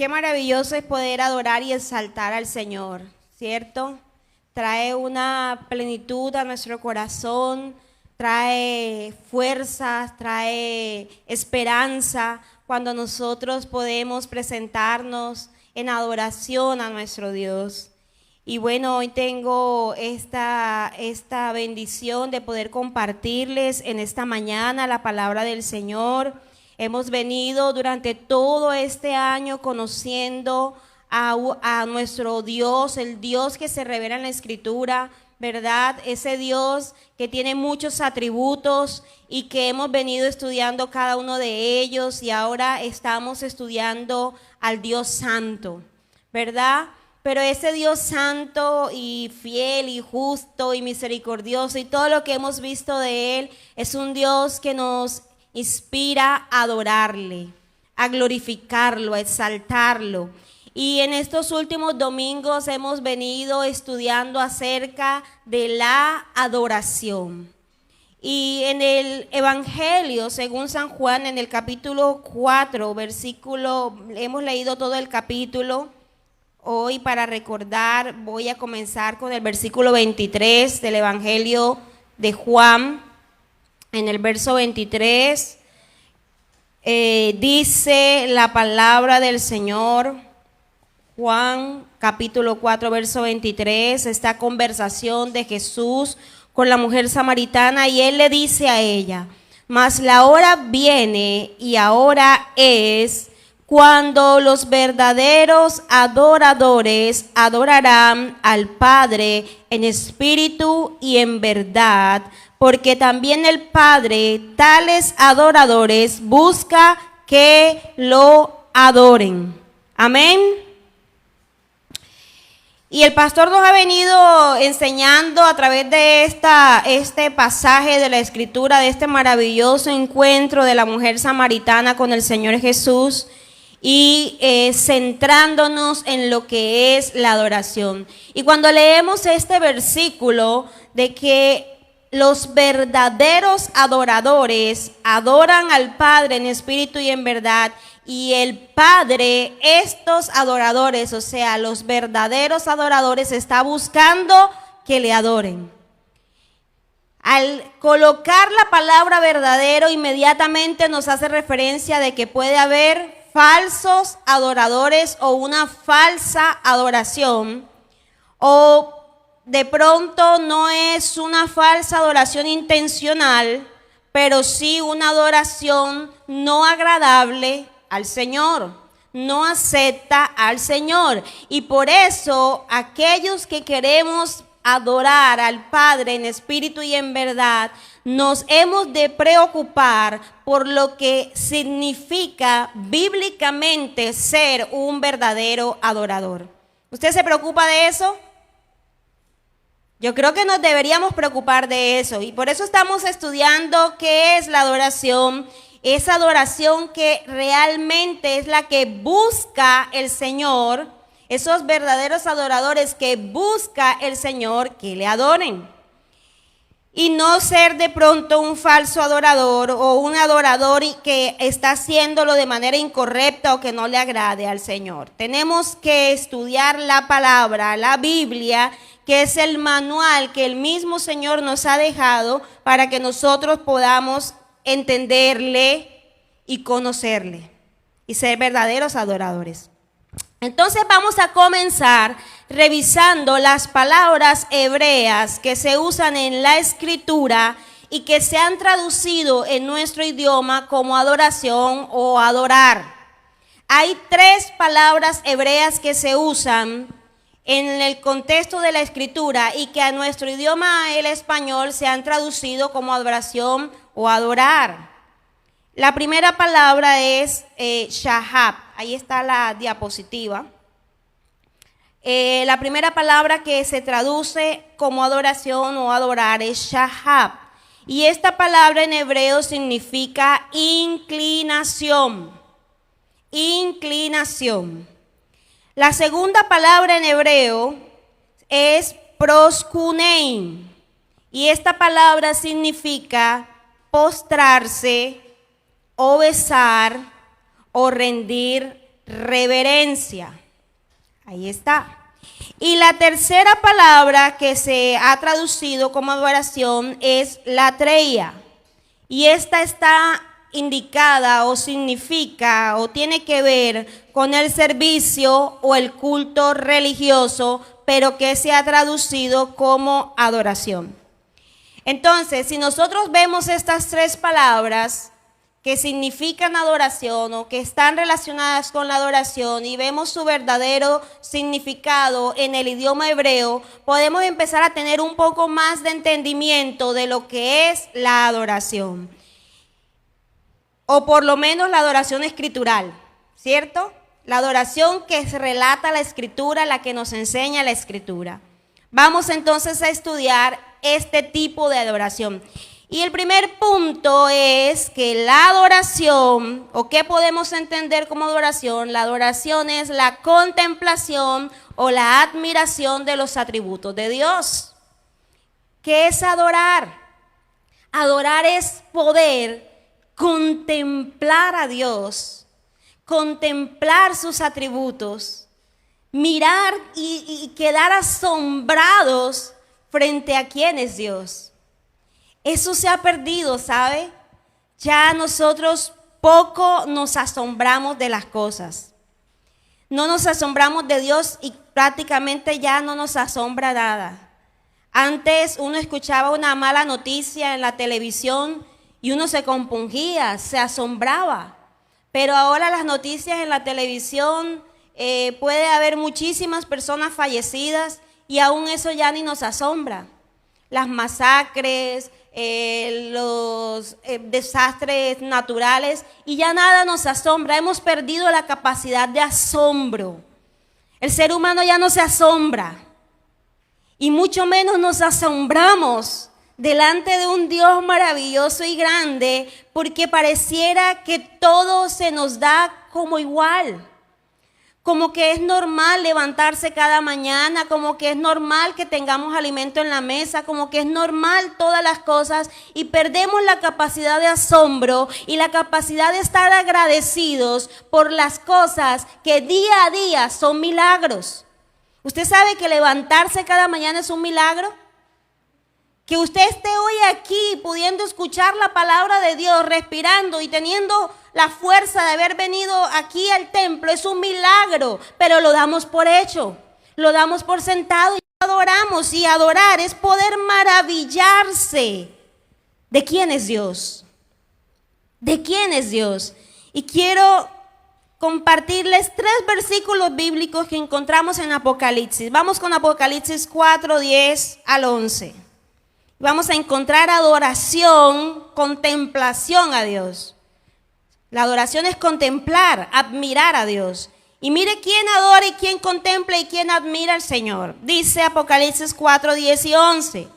Qué maravilloso es poder adorar y exaltar al Señor, ¿cierto? Trae una plenitud a nuestro corazón, trae fuerzas, trae esperanza cuando nosotros podemos presentarnos en adoración a nuestro Dios. Y bueno, hoy tengo esta bendición de poder compartirles en esta mañana la palabra del Señor. Hemos venido durante todo este año conociendo a nuestro Dios, el Dios que se revela en la Escritura, ¿verdad? Ese Dios que tiene muchos atributos y que hemos venido estudiando cada uno de ellos y ahora estamos estudiando al Dios Santo, ¿verdad? Pero ese Dios santo y fiel y justo y misericordioso y todo lo que hemos visto de Él es un Dios que nos inspira a adorarle, a glorificarlo, a exaltarlo. Y en estos últimos domingos hemos venido estudiando acerca de la adoración. Y en el Evangelio, según San Juan, en el capítulo 4, hemos leído todo el capítulo. Hoy, para recordar, voy a comenzar con el versículo 23 del Evangelio de Juan. En el verso 23 dice la palabra del Señor. Juan capítulo 4 verso 23, esta conversación de Jesús con la mujer samaritana, y Él le dice a ella: mas la hora viene y ahora es cuando los verdaderos adoradores adorarán al Padre en espíritu y en verdad, porque también el Padre tales adoradores busca que lo adoren. Amén. Y el pastor nos ha venido enseñando a través de este pasaje de la Escritura, de este maravilloso encuentro de la mujer samaritana con el Señor Jesús, y centrándonos en lo que es la adoración. Y cuando leemos este versículo de que los verdaderos adoradores adoran al Padre en espíritu y en verdad, y el Padre, estos adoradores, o sea, los verdaderos adoradores, está buscando que le adoren. Al colocar la palabra verdadero, inmediatamente nos hace referencia de que puede haber falsos adoradores o una falsa adoración, o de pronto no es una falsa adoración intencional, pero sí una adoración no agradable al Señor, no acepta al Señor. Y por eso aquellos que queremos adorar al Padre en espíritu y en verdad, nos hemos de preocupar por lo que significa bíblicamente ser un verdadero adorador. ¿Usted se preocupa de eso? Yo creo que nos deberíamos preocupar de eso, y por eso estamos estudiando qué es la adoración. Esa adoración que realmente es la que busca el Señor, esos verdaderos adoradores que busca el Señor que le adoren. Y no ser de pronto un falso adorador o un adorador que está haciéndolo de manera incorrecta o que no le agrade al Señor. Tenemos que estudiar la palabra, la Biblia, que es el manual que el mismo Señor nos ha dejado para que nosotros podamos entenderle y conocerle y ser verdaderos adoradores. Entonces vamos a comenzar revisando las palabras hebreas que se usan en la Escritura y que se han traducido en nuestro idioma como adoración o adorar. Hay 3 palabras hebreas que se usan en el contexto de la Escritura y que a nuestro idioma, el español, se han traducido como adoración o adorar. La primera palabra es shahab. Ahí está la diapositiva. La primera palabra que se traduce como adoración o adorar es shahab. Y esta palabra en hebreo significa inclinación. Inclinación. La segunda palabra en hebreo es proskunein. Y esta palabra significa postrarse, o besar, o rendir reverencia. Ahí está. Y la tercera palabra que se ha traducido como adoración es latreia. Y esta está indicada o significa o tiene que ver con el servicio o el culto religioso, pero que se ha traducido como adoración. Entonces, si nosotros vemos estas tres palabras que significan adoración o que están relacionadas con la adoración y vemos su verdadero significado en el idioma hebreo, podemos empezar a tener un poco más de entendimiento de lo que es la adoración. O por lo menos la adoración escritural, ¿cierto? La adoración que relata la escritura, la que nos enseña la escritura. Vamos entonces a estudiar este tipo de adoración. Y el primer punto es que la adoración, o qué podemos entender como adoración, la adoración es la contemplación o la admiración de los atributos de Dios. ¿Qué es adorar? Adorar es poder contemplar a Dios, contemplar sus atributos, mirar y quedar asombrados frente a quién es Dios. Eso se ha perdido, ¿sabe? Ya nosotros poco nos asombramos de las cosas. No nos asombramos de Dios y prácticamente ya no nos asombra nada. Antes uno escuchaba una mala noticia en la televisión y uno se compungía, se asombraba. Pero ahora las noticias en la televisión, puede haber muchísimas personas fallecidas y aún eso ya ni nos asombra. Las masacres, los desastres naturales y ya nada nos asombra. Hemos perdido la capacidad de asombro. El ser humano ya no se asombra y mucho menos nos asombramos delante de un Dios maravilloso y grande, porque pareciera que todo se nos da como igual. Como que es normal levantarse cada mañana, como que es normal que tengamos alimento en la mesa, como que es normal todas las cosas y perdemos la capacidad de asombro y la capacidad de estar agradecidos por las cosas que día a día son milagros. ¿Usted sabe que levantarse cada mañana es un milagro? Que usted esté hoy aquí pudiendo escuchar la palabra de Dios, respirando y teniendo la fuerza de haber venido aquí al templo es un milagro, pero lo damos por hecho, lo damos por sentado y adoramos. Y adorar es poder maravillarse de quién es Dios, de quién es Dios. Y quiero compartirles 3 versículos bíblicos que encontramos en Apocalipsis. Vamos con Apocalipsis 4, 10 al 11. Vamos a encontrar adoración, contemplación a Dios. La adoración es contemplar, admirar a Dios. Y mire quién adora y quién contempla y quién admira al Señor. Dice Apocalipsis 4, 10 y 11.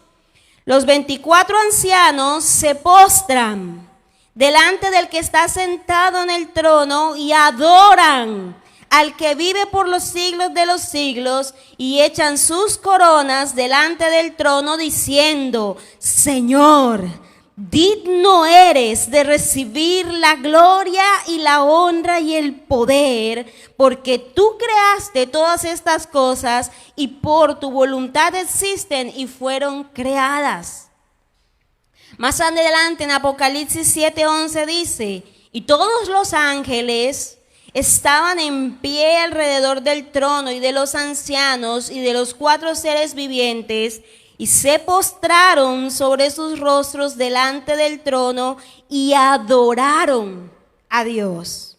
Los 24 ancianos se postran delante del que está sentado en el trono y adoran al que vive por los siglos de los siglos, y echan sus coronas delante del trono diciendo: Señor, digno eres de recibir la gloria y la honra y el poder, porque tú creaste todas estas cosas y por tu voluntad existen y fueron creadas. Más adelante en Apocalipsis 7:11 dice: y todos los ángeles estaban en pie alrededor del trono y de los ancianos y de los 4 seres vivientes, y se postraron sobre sus rostros delante del trono y adoraron a Dios.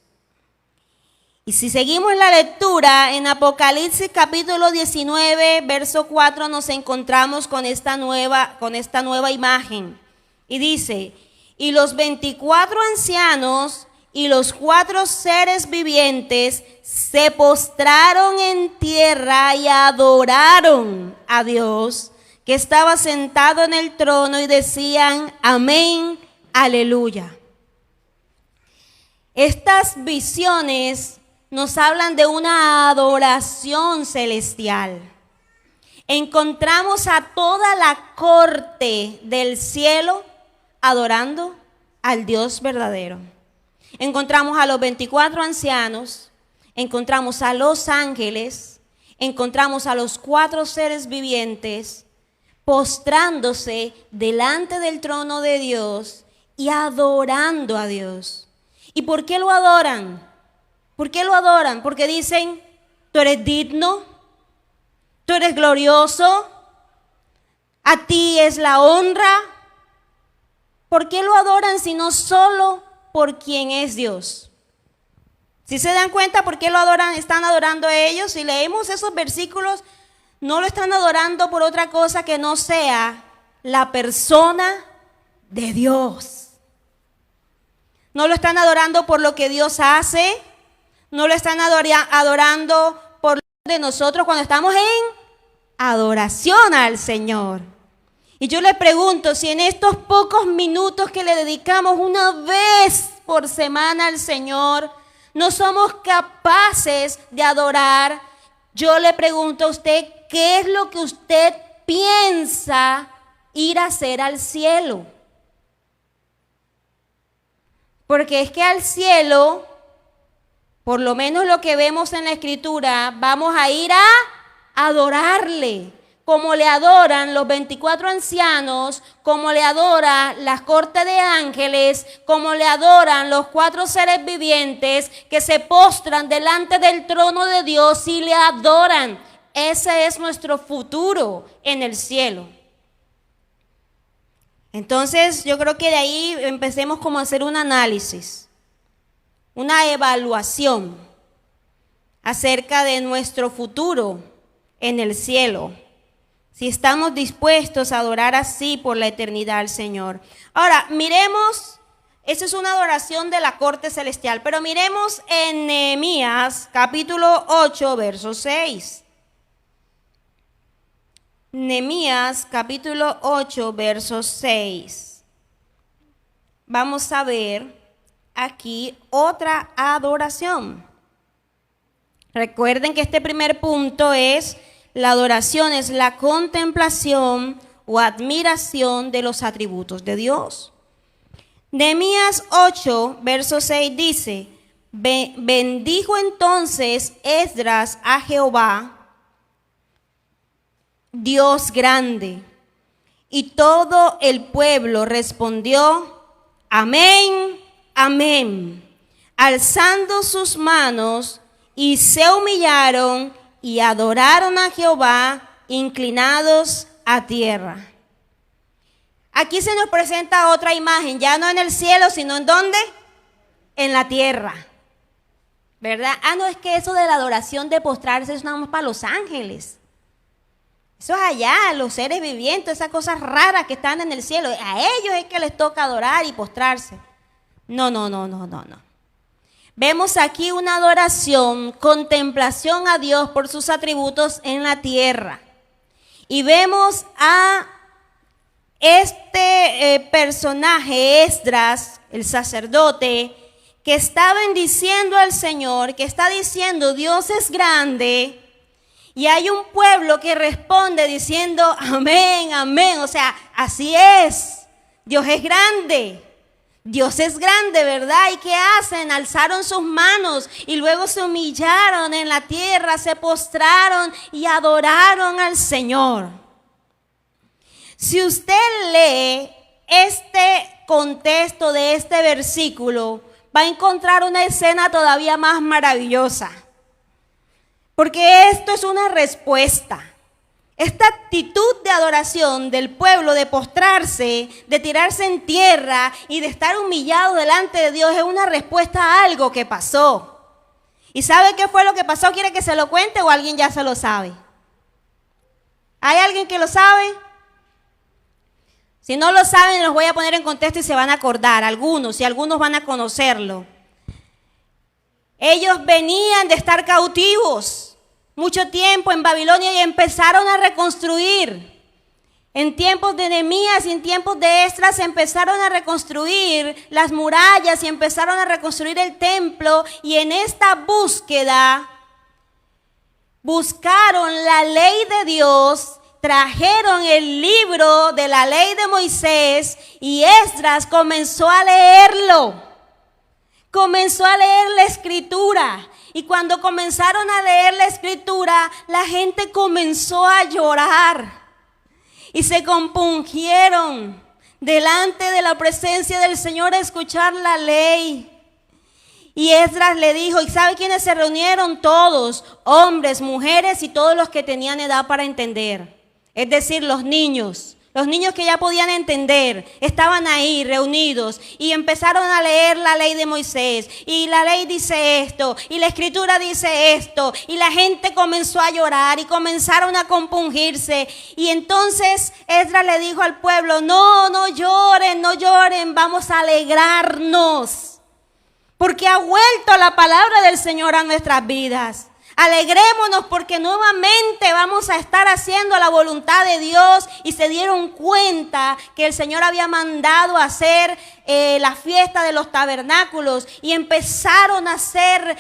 Y si seguimos la lectura en Apocalipsis capítulo 19, verso 4, nos encontramos con esta nueva imagen. Y dice: y los 24 ancianos y los 4 seres vivientes se postraron en tierra y adoraron a Dios, que estaba sentado en el trono, y decían: amén, aleluya. Estas visiones nos hablan de una adoración celestial. Encontramos a toda la corte del cielo adorando al Dios verdadero. Encontramos a los 24 ancianos, encontramos a los ángeles, encontramos a los 4 seres vivientes postrándose delante del trono de Dios y adorando a Dios. ¿Y por qué lo adoran? ¿Por qué lo adoran? Porque dicen, tú eres digno, tú eres glorioso, a ti es la honra. ¿Por qué lo adoran sino solo por quien es Dios? Si se dan cuenta por qué lo adoran, están adorando a ellos. Si leemos esos versículos, no lo están adorando por otra cosa que no sea la persona de Dios. No lo están adorando por lo que Dios hace, no lo están adorando por lo de nosotros cuando estamos en adoración al Señor. Y yo le pregunto, si en estos pocos minutos que le dedicamos una vez por semana al Señor, no somos capaces de adorar, yo le pregunto a usted, ¿qué es lo que usted piensa ir a hacer al cielo? Porque es que al cielo, por lo menos lo que vemos en la Escritura, vamos a ir a adorarle, como le adoran los 24 ancianos, como le adora la corte de ángeles, como le adoran los 4 seres vivientes que se postran delante del trono de Dios y le adoran. Ese es nuestro futuro en el cielo. Entonces yo creo que de ahí empecemos como a hacer un análisis, una evaluación acerca de nuestro futuro en el cielo. Si estamos dispuestos a adorar así por la eternidad al Señor. Ahora, miremos, esa es una adoración de la corte celestial, pero miremos en Nehemías capítulo 8, verso 6. Nehemías capítulo 8, verso 6. Vamos a ver aquí otra adoración. Recuerden que este primer punto es la adoración, es la contemplación o admiración de los atributos de Dios. Nehemías 8, verso 6 dice, bendijo entonces Esdras a Jehová, Dios grande, y todo el pueblo respondió, amén, amén, alzando sus manos, y se humillaron y adoraron a Jehová, inclinados a tierra. Aquí se nos presenta otra imagen, ya no en el cielo, sino ¿en dónde? En la tierra, ¿verdad? No, es que eso de la adoración de postrarse es nada más para los ángeles. Eso es allá, los seres vivientes, esas cosas raras que están en el cielo. A ellos es que les toca adorar y postrarse. No. Vemos aquí una adoración, contemplación a Dios por sus atributos en la tierra. Y vemos a este personaje, Esdras, el sacerdote, que está bendiciendo al Señor, que está diciendo, Dios es grande. Y hay un pueblo que responde diciendo, amén, amén. O sea, así es. Dios es grande. Dios es grande, ¿verdad? ¿Y qué hacen? Alzaron sus manos y luego se humillaron en la tierra, se postraron y adoraron al Señor. Si usted lee este contexto de este versículo, va a encontrar una escena todavía más maravillosa. Porque esto es una respuesta. Esta actitud de adoración del pueblo, de postrarse, de tirarse en tierra y de estar humillado delante de Dios es una respuesta a algo que pasó. ¿Y sabe qué fue lo que pasó? ¿Quiere que se lo cuente o alguien ya se lo sabe? ¿Hay alguien que lo sabe? Si no lo saben, los voy a poner en contexto y se van a acordar, algunos, y algunos van a conocerlo. Ellos venían de estar cautivos mucho tiempo en Babilonia y empezaron a reconstruir. En tiempos de Nehemías y en tiempos de Esdras empezaron a reconstruir las murallas y empezaron a reconstruir el templo, y en esta búsqueda buscaron la ley de Dios, trajeron el libro de la ley de Moisés y Esdras comenzó a leerlo. comenzó a leer la escritura. Y cuando comenzaron a leer la escritura, la gente comenzó a llorar. Y se compungieron delante de la presencia del Señor a escuchar la ley. Y Esdras le dijo, ¿y sabe quiénes se reunieron? Todos, hombres, mujeres y todos los que tenían edad para entender. Es decir, los niños que ya podían entender, estaban ahí reunidos y empezaron a leer la ley de Moisés. Y la ley dice esto, y la escritura dice esto, y la gente comenzó a llorar y comenzaron a compungirse. Y entonces Esdras le dijo al pueblo, no lloren, vamos a alegrarnos, porque ha vuelto la palabra del Señor a nuestras vidas. Alegrémonos porque nuevamente vamos a estar haciendo la voluntad de Dios. Y se dieron cuenta que el Señor había mandado a hacer la fiesta de los tabernáculos. Y empezaron a hacer,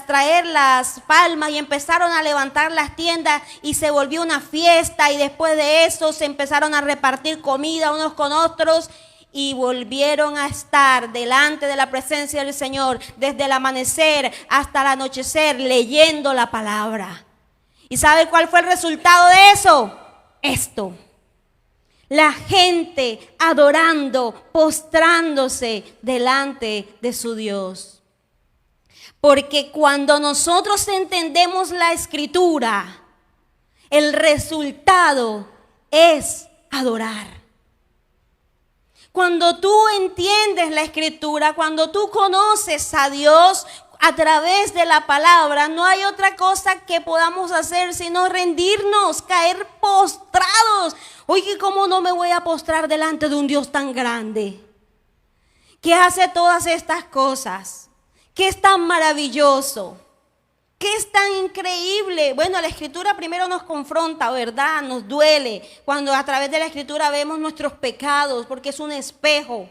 traer las palmas y empezaron a levantar las tiendas. Y se volvió una fiesta, y después de eso se empezaron a repartir comida unos con otros. Y volvieron a estar delante de la presencia del Señor desde el amanecer hasta el anochecer leyendo la palabra. ¿Y sabe cuál fue el resultado de eso? Esto. La gente adorando, postrándose delante de su Dios. Porque cuando nosotros entendemos la escritura, el resultado es adorar. Cuando tú entiendes la escritura, cuando tú conoces a Dios a través de la palabra, no hay otra cosa que podamos hacer sino rendirnos, caer postrados. Oye, ¿cómo no me voy a postrar delante de un Dios tan grande? Que hace todas estas cosas, que es tan maravilloso, que es tan increíble. Bueno, la escritura primero nos confronta, ¿verdad? Nos duele cuando a través de la escritura vemos nuestros pecados, porque es un espejo.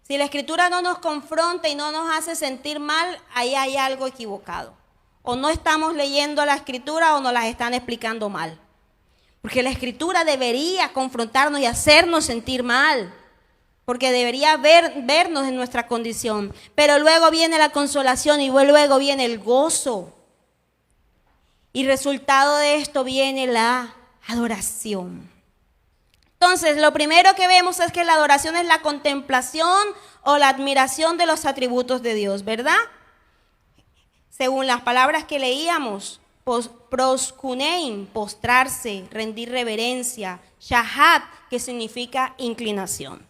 Si la escritura no nos confronta y no nos hace sentir mal, ahí hay algo equivocado. O no estamos leyendo la escritura o nos las están explicando mal. Porque la escritura debería confrontarnos y hacernos sentir mal. Porque debería vernos en nuestra condición. Pero luego viene la consolación y luego viene el gozo. Y resultado de esto viene la adoración. Entonces, lo primero que vemos es que la adoración es la contemplación o la admiración de los atributos de Dios, ¿verdad? Según las palabras que leíamos, proskunein, postrarse, rendir reverencia, shahat, que significa inclinación.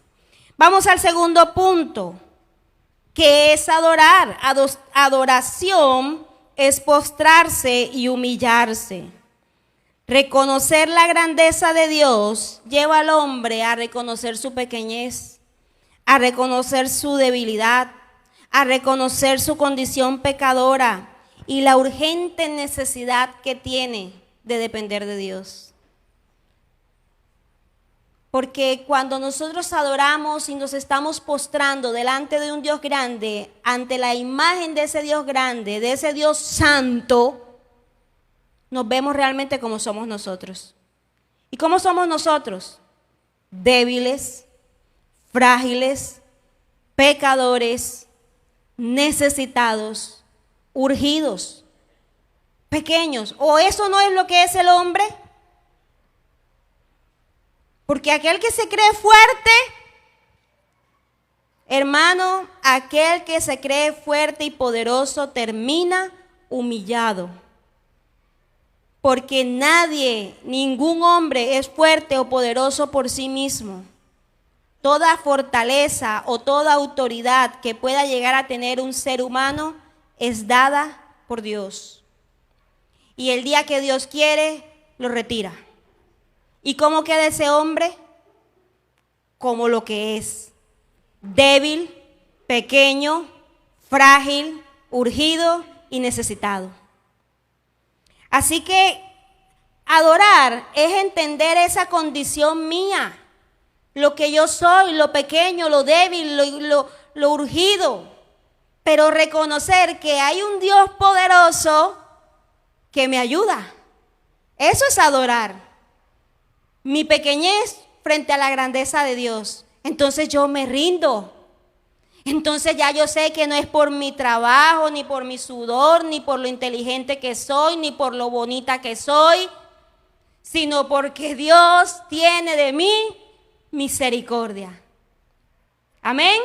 Vamos al segundo punto, que es adorar. Adoración es postrarse y humillarse. Reconocer la grandeza de Dios lleva al hombre a reconocer su pequeñez, a reconocer su debilidad, a reconocer su condición pecadora y la urgente necesidad que tiene de depender de Dios. Porque cuando nosotros adoramos y nos estamos postrando delante de un Dios grande, ante la imagen de ese Dios grande, de ese Dios santo, nos vemos realmente como somos nosotros. ¿Y cómo somos nosotros? Débiles, frágiles, pecadores, necesitados, urgidos, pequeños. ¿O eso no es lo que es el hombre? Porque aquel que se cree fuerte, hermano, aquel que se cree fuerte y poderoso termina humillado. Porque nadie, ningún hombre es fuerte o poderoso por sí mismo. Toda fortaleza o toda autoridad que pueda llegar a tener un ser humano es dada por Dios. Y el día que Dios quiere, lo retira. ¿Y cómo queda ese hombre? Como lo que es: débil, pequeño, frágil, urgido y necesitado. Así que adorar es entender esa condición mía, lo que yo soy, lo pequeño, lo débil, lo urgido, pero reconocer que hay un Dios poderoso que me ayuda. Eso es adorar. Mi pequeñez frente a la grandeza de Dios. Entonces yo me rindo. Entonces ya yo sé que no es por mi trabajo, ni por mi sudor, ni por lo inteligente que soy, ni por lo bonita que soy, sino porque Dios tiene de mí misericordia. Amén.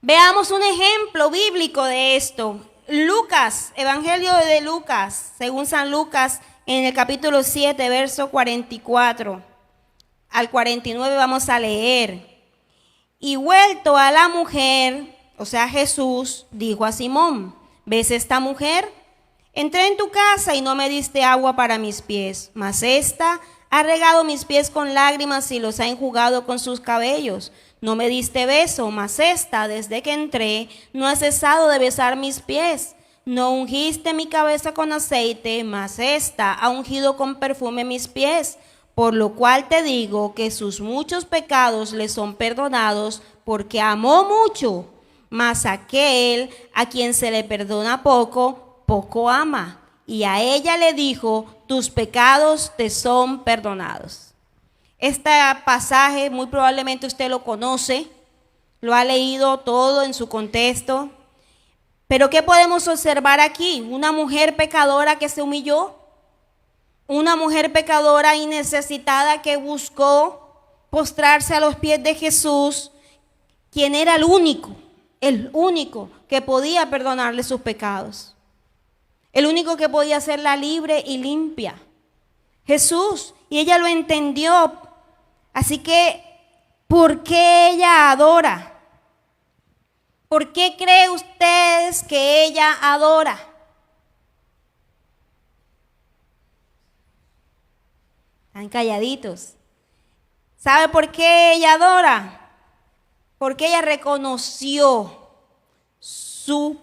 Veamos un ejemplo bíblico de esto. Lucas, Evangelio de Lucas, según San Lucas, en el capítulo 7, verso 44 al 49 vamos a leer. Y vuelto a la mujer, o sea Jesús, dijo a Simón: ¿ves esta mujer? Entré en tu casa y no me diste agua para mis pies, mas esta ha regado mis pies con lágrimas y los ha enjugado con sus cabellos. No me diste beso, mas esta, desde que entré, no ha cesado de besar mis pies. No ungiste mi cabeza con aceite, mas esta ha ungido con perfume mis pies. Por lo cual te digo que sus muchos pecados le son perdonados, porque amó mucho. Mas aquel a quien se le perdona poco, poco ama. Y a ella le dijo: tus pecados te son perdonados. Este pasaje muy probablemente usted lo conoce, lo ha leído todo en su contexto. Pero ¿qué podemos observar aquí? Una mujer pecadora que se humilló, una mujer pecadora y necesitada que buscó postrarse a los pies de Jesús, quien era el único que podía perdonarle sus pecados, el único que podía hacerla libre y limpia. Jesús, y ella lo entendió. Así que, ¿por qué ella adora? ¿Por qué cree ustedes que ella adora? Están calladitos. ¿Sabe por qué ella adora? Porque ella reconoció su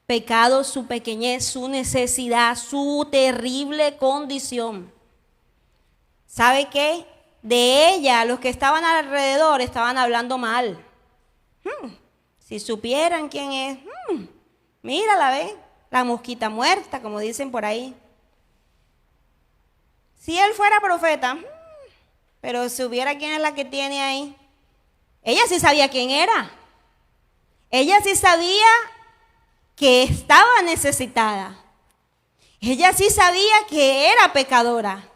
pecado, su pequeñez, su necesidad, su terrible condición. ¿Sabe qué? De ella, los que estaban alrededor estaban hablando mal. Si supieran quién es, mírala, ve, la mosquita muerta, como dicen por ahí. Si él fuera profeta, pero si hubiera quién es la que tiene ahí. Ella sí sabía quién era. Ella sí sabía que estaba necesitada. Ella sí sabía que era pecadora.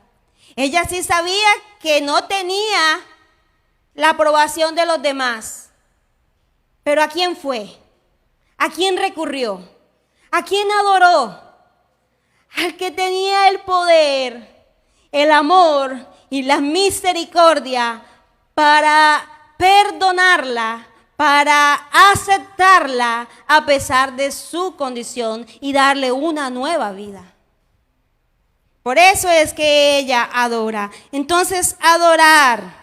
Ella sí sabía que no tenía la aprobación de los demás. Pero ¿a quién fue? ¿A quién recurrió? ¿A quién adoró? Al que tenía el poder, el amor y la misericordia para perdonarla, para aceptarla a pesar de su condición y darle una nueva vida. Por eso es que ella adora. Entonces, adorar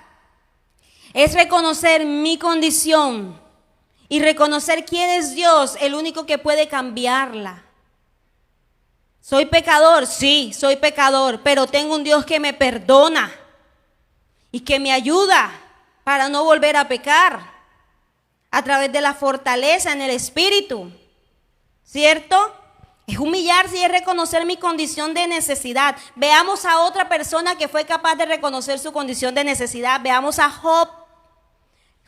es reconocer mi condición y reconocer quién es Dios, el único que puede cambiarla. ¿Soy pecador? Sí, soy pecador, pero tengo un Dios que me perdona y que me ayuda para no volver a pecar a través de la fortaleza en el Espíritu, ¿cierto? Es humillarse y es reconocer mi condición de necesidad. Veamos a otra persona que fue capaz de reconocer su condición de necesidad. Veamos a Job.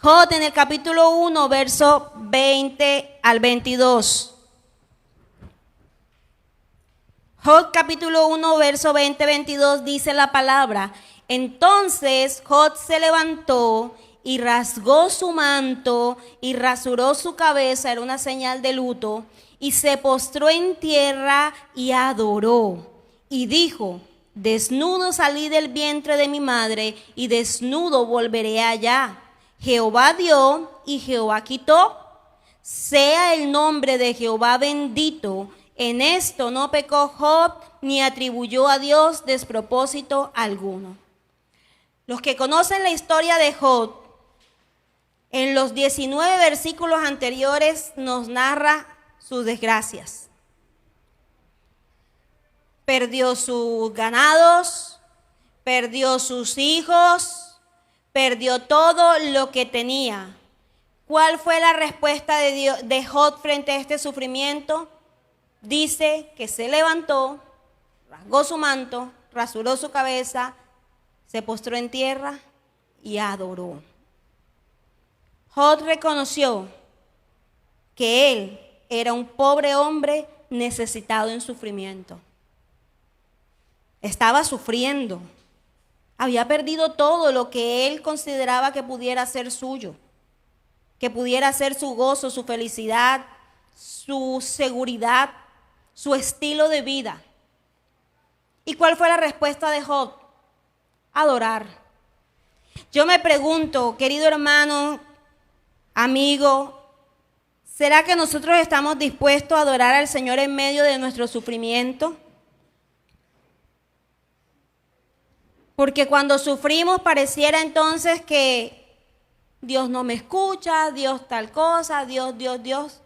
Job en el capítulo 1, verso 20 al 22. Job capítulo 1, verso 20-22 dice la palabra: entonces Job se levantó y rasgó su manto y rasuró su cabeza, era una señal de luto, y se postró en tierra y adoró. Y dijo: desnudo salí del vientre de mi madre y desnudo volveré allá. Jehová dio y Jehová quitó. Sea el nombre de Jehová bendito. En esto no pecó Job ni atribuyó a Dios despropósito alguno. Los que conocen la historia de Job, en los 19 versículos anteriores nos narra sus desgracias. Perdió sus ganados, perdió sus hijos, perdió todo lo que tenía. ¿Cuál fue la respuesta de Job frente a este sufrimiento? Dice que se levantó, rasgó su manto, rasuró su cabeza, se postró en tierra y adoró. Job reconoció que él era un pobre hombre necesitado en sufrimiento. Estaba sufriendo. Había perdido todo lo que él consideraba que pudiera ser suyo, que pudiera ser su gozo, su felicidad, su seguridad, su estilo de vida. ¿Y cuál fue la respuesta de Job? Adorar. Yo me pregunto, querido hermano, amigo, ¿será que nosotros estamos dispuestos a adorar al Señor en medio de nuestro sufrimiento? Porque cuando sufrimos pareciera entonces que Dios no me escucha, Dios tal cosa, Dios.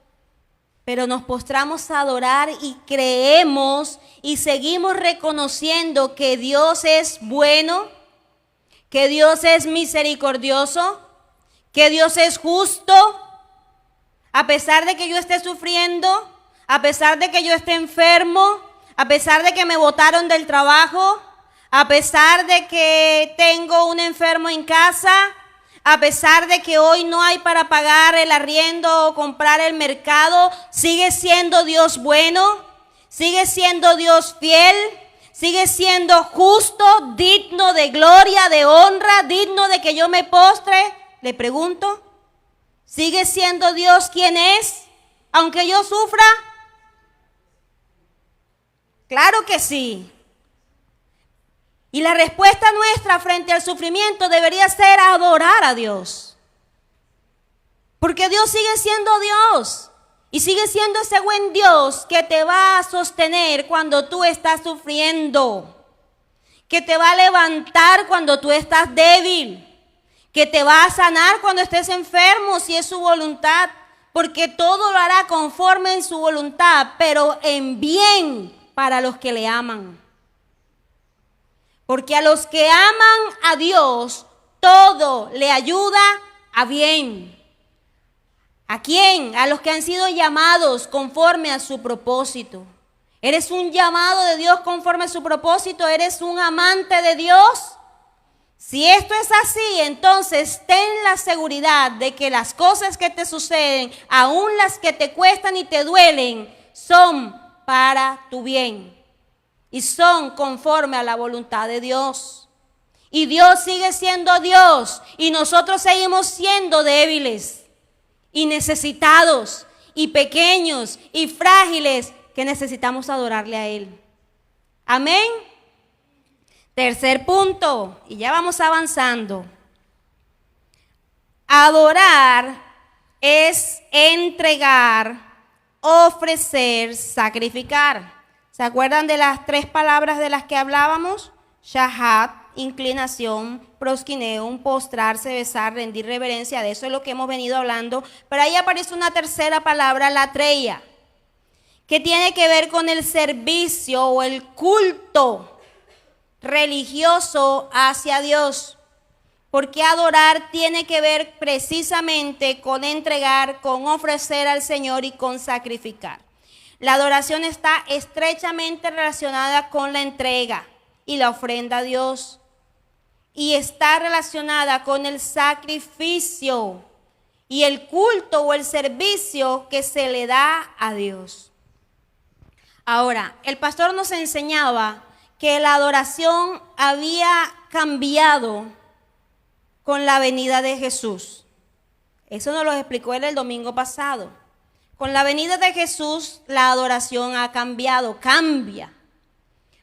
Pero nos postramos a adorar y creemos y seguimos reconociendo que Dios es bueno, que Dios es misericordioso, que Dios es justo. A pesar de que yo esté sufriendo, a pesar de que yo esté enfermo, a pesar de que me botaron del trabajo, a pesar de que tengo un enfermo en casa, a pesar de que hoy no hay para pagar el arriendo o comprar el mercado, sigue siendo Dios bueno, sigue siendo Dios fiel, sigue siendo justo, digno de gloria, de honra, digno de que yo me postre. Le pregunto, ¿sigue siendo Dios quien es, aunque yo sufra? Claro que sí. Y la respuesta nuestra frente al sufrimiento debería ser adorar a Dios. Porque Dios sigue siendo Dios. Y sigue siendo ese buen Dios que te va a sostener cuando tú estás sufriendo. Que te va a levantar cuando tú estás débil. Que te va a sanar cuando estés enfermo si es su voluntad. Porque todo lo hará conforme en su voluntad, pero en bien para los que le aman. Porque a los que aman a Dios, todo le ayuda a bien. ¿A quién? A los que han sido llamados conforme a su propósito. ¿Eres un llamado de Dios conforme a su propósito? ¿Eres un amante de Dios? Si esto es así, entonces ten la seguridad de que las cosas que te suceden, aun las que te cuestan y te duelen, son para tu bien. Y son conforme a la voluntad de Dios. Y Dios sigue siendo Dios. Y nosotros seguimos siendo débiles. Y necesitados. Y pequeños. Y frágiles. Que necesitamos adorarle a Él. Amén. Tercer punto. Y ya vamos avanzando. Adorar es entregar, ofrecer, sacrificar. ¿Se acuerdan de las 3 palabras de las que hablábamos? Shahat, inclinación, prosquineum, postrarse, besar, rendir reverencia. De eso es lo que hemos venido hablando. Pero ahí aparece una tercera palabra, latreia, que tiene que ver con el servicio o el culto religioso hacia Dios. Porque adorar tiene que ver precisamente con entregar, con ofrecer al Señor y con sacrificar. La adoración está estrechamente relacionada con la entrega y la ofrenda a Dios. Y está relacionada con el sacrificio y el culto o el servicio que se le da a Dios. Ahora, el pastor nos enseñaba que la adoración había cambiado con la venida de Jesús. Eso nos lo explicó él el domingo pasado. Con la venida de Jesús, la adoración ha cambiado, cambia.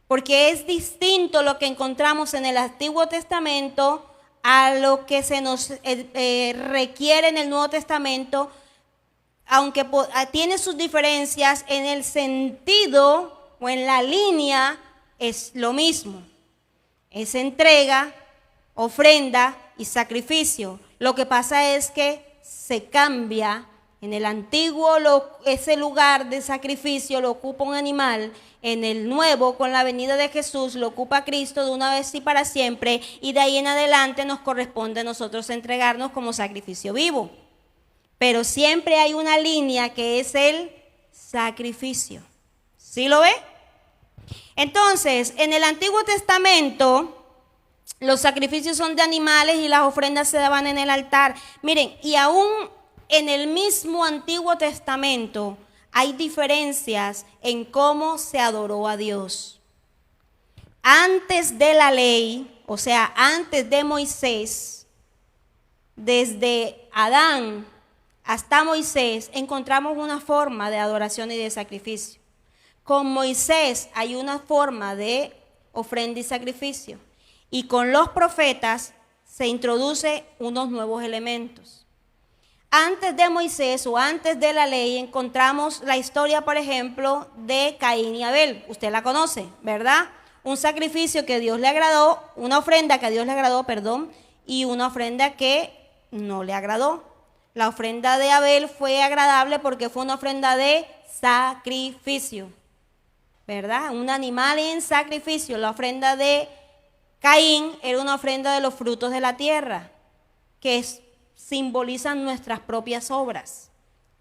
Porque es distinto lo que encontramos en el Antiguo Testamento a lo que se nos requiere en el Nuevo Testamento, aunque tiene sus diferencias en el sentido o en la línea, es lo mismo. Es entrega, ofrenda y sacrificio. Lo que pasa es que se cambia. En el antiguo ese lugar de sacrificio lo ocupa un animal. En el nuevo, con la venida de Jesús, lo ocupa Cristo de una vez y para siempre. Y de ahí en adelante nos corresponde a nosotros entregarnos como sacrificio vivo. Pero siempre hay una línea que es el sacrificio. ¿Sí lo ve? Entonces, en el Antiguo Testamento, Los sacrificios son de animales y las ofrendas se daban en el altar. Miren, y aún en el mismo Antiguo Testamento hay diferencias en cómo se adoró a Dios. Antes de la ley, o sea, antes de Moisés, desde Adán hasta Moisés, encontramos una forma de adoración y de sacrificio. Con Moisés hay una forma de ofrenda y sacrificio. Y con los profetas se introduce unos nuevos elementos. Antes de Moisés o antes de la ley encontramos la historia, por ejemplo, de Caín y Abel. Usted la conoce, ¿verdad? Un sacrificio que Dios le agradó, una ofrenda que a Dios le agradó, y una ofrenda que no le agradó. La ofrenda de Abel fue agradable porque fue una ofrenda de sacrificio, ¿verdad? Un animal en sacrificio. La ofrenda de Caín era una ofrenda de los frutos de la tierra, que simbolizan nuestras propias obras.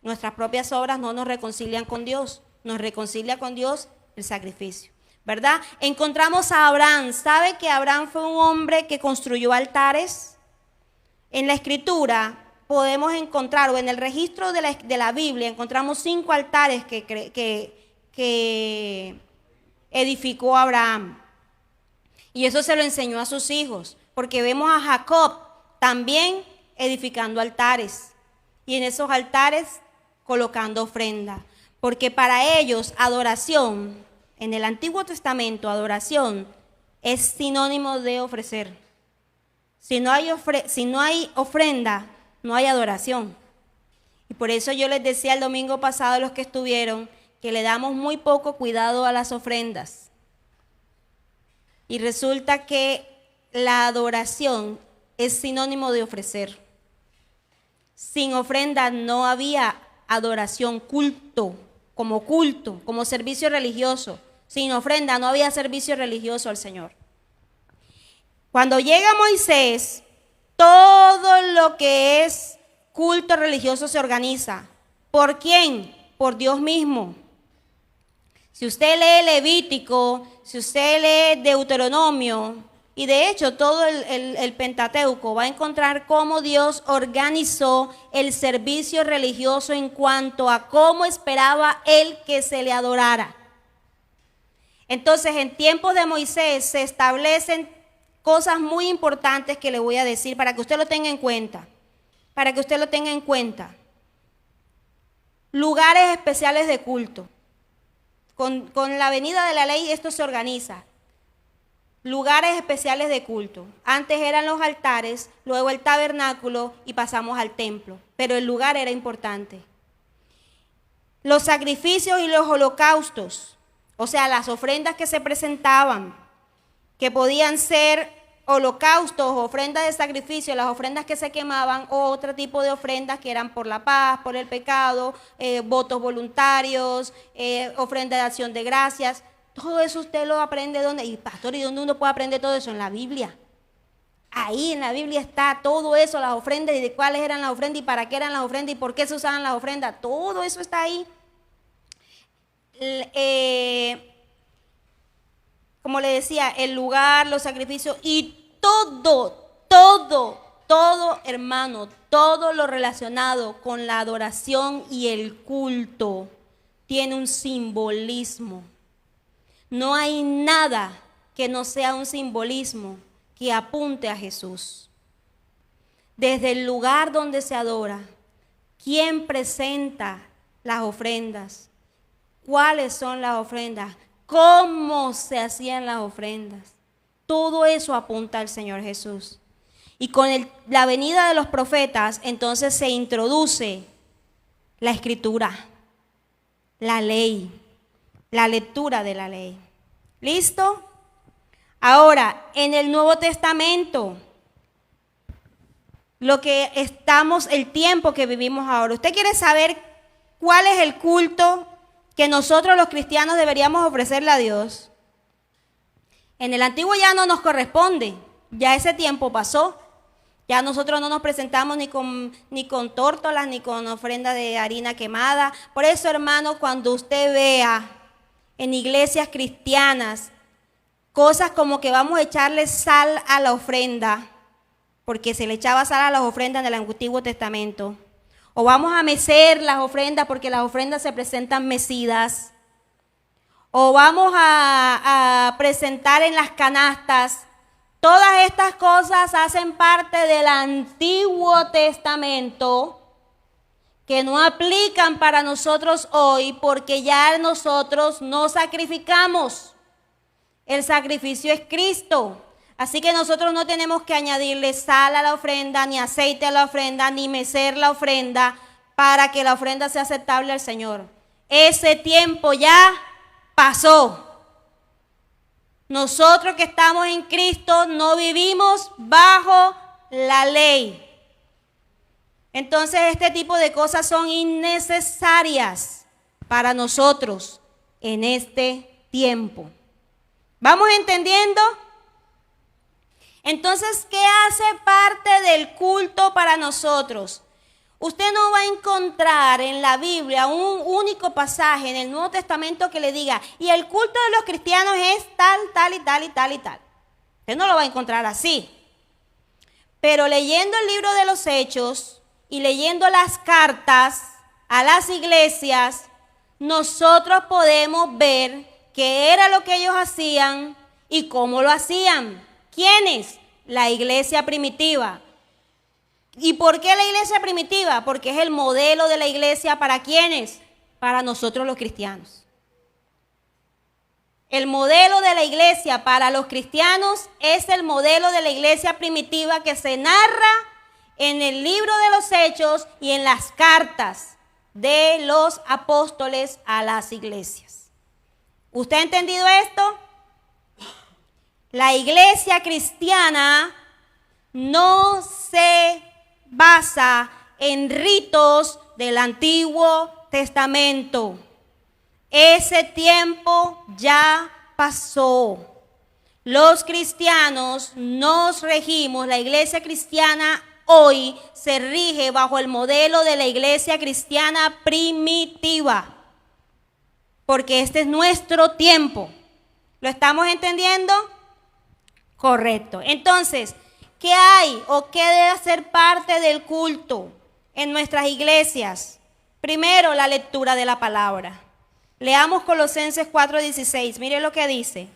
Nuestras propias obras no nos reconcilian con Dios, nos reconcilia con Dios el sacrificio, ¿verdad? Encontramos a Abraham. ¿Sabe que Abraham fue un hombre que construyó altares? En la Escritura podemos encontrar, o en el registro de la Biblia, encontramos 5 altares que edificó Abraham. Y eso se lo enseñó a sus hijos, porque vemos a Jacob también edificando altares. Y en esos altares colocando ofrenda. Porque para ellos adoración, en el Antiguo Testamento, adoración es sinónimo de ofrecer. Si no hay ofrenda, no hay adoración. Y por eso yo les decía el domingo pasado a los que estuvieron que le damos muy poco cuidado a las ofrendas. Y resulta que la adoración es sinónimo de ofrecer. Sin ofrenda no había adoración, culto, como servicio religioso. Sin ofrenda no había servicio religioso al Señor. Cuando llega Moisés, todo lo que es culto religioso se organiza. ¿Por quién? Por Dios mismo. Si usted lee Levítico, si usted lee Deuteronomio, y de hecho todo el Pentateuco, va a encontrar cómo Dios organizó el servicio religioso en cuanto a cómo esperaba Él que se le adorara. Entonces, en tiempos de Moisés se establecen cosas muy importantes que le voy a decir para que usted lo tenga en cuenta. Para que usted lo tenga en cuenta. Lugares especiales de culto. Con la venida de la ley esto se organiza. Lugares especiales de culto. Antes eran los altares, luego el tabernáculo y pasamos al templo. Pero el lugar era importante. Los sacrificios y los holocaustos, o sea, las ofrendas que se presentaban, que podían ser holocaustos, ofrendas de sacrificio, las ofrendas que se quemaban, o otro tipo de ofrendas que eran por la paz, por el pecado, votos voluntarios, ofrenda de acción de gracias. Todo eso usted lo aprende ¿dónde? Y pastor, ¿y dónde uno puede aprender todo eso? En la Biblia. Ahí en la Biblia está todo eso, las ofrendas y de cuáles eran las ofrendas y para qué eran las ofrendas y por qué se usaban las ofrendas. Todo eso está ahí. Como le decía, el lugar, los sacrificios y todo, hermano, todo lo relacionado con la adoración y el culto tiene un simbolismo. No hay nada que no sea un simbolismo que apunte a Jesús. Desde el lugar donde se adora, ¿quién presenta las ofrendas? ¿Cuáles son las ofrendas? ¿Cómo se hacían las ofrendas? Todo eso apunta al Señor Jesús. Y con la venida de los profetas, entonces se introduce la escritura, la ley, la lectura de la ley. ¿Listo? Ahora, en el Nuevo Testamento, el tiempo que vivimos ahora. ¿Usted quiere saber cuál es el culto que nosotros los cristianos deberíamos ofrecerle a Dios? En el antiguo ya no nos corresponde, ya ese tiempo pasó. Ya nosotros no nos presentamos ni con tórtolas, ni con ofrenda de harina quemada. Por eso, hermano, cuando usted vea en iglesias cristianas Cosas como que vamos a echarle sal a la ofrenda, porque se le echaba sal a las ofrendas en el Antiguo Testamento. O vamos a mecer las ofrendas porque las ofrendas se presentan mecidas. O vamos a presentar en las canastas. Todas estas cosas hacen parte del Antiguo Testamento que no aplican para nosotros hoy porque ya nosotros no sacrificamos. El sacrificio es Cristo. Así que nosotros no tenemos que añadirle sal a la ofrenda, ni aceite a la ofrenda, ni mecer la ofrenda para que la ofrenda sea aceptable al Señor. Ese tiempo ya pasó. Nosotros que estamos en Cristo no vivimos bajo la ley. Entonces este tipo de cosas son innecesarias para nosotros en este tiempo. ¿Vamos entendiendo? Entonces, ¿qué hace parte del culto para nosotros? Usted no va a encontrar en la Biblia un único pasaje en el Nuevo Testamento que le diga, y el culto de los cristianos es tal, tal y tal y tal y tal. Usted no lo va a encontrar así. Pero leyendo el libro de los Hechos y leyendo las cartas a las iglesias, nosotros podemos ver qué era lo que ellos hacían y cómo lo hacían. ¿Quiénes? La iglesia primitiva. ¿Y por qué la iglesia primitiva? Porque es el modelo de la iglesia para ¿quiénes? Para nosotros los cristianos. El modelo de la iglesia para los cristianos es el modelo de la iglesia primitiva que se narra en el libro de los Hechos y en las cartas de los apóstoles a las iglesias. ¿Usted ha entendido esto? La iglesia cristiana no se basa en ritos del Antiguo Testamento. Ese tiempo ya pasó. Los cristianos nos regimos, la iglesia cristiana hoy se rige bajo el modelo de la iglesia cristiana primitiva, porque este es nuestro tiempo. ¿Lo estamos entendiendo? Correcto. Entonces, ¿qué hay o qué debe ser parte del culto en nuestras iglesias? Primero, la lectura de la palabra. Leamos Colosenses 4:16. Mire lo que dice.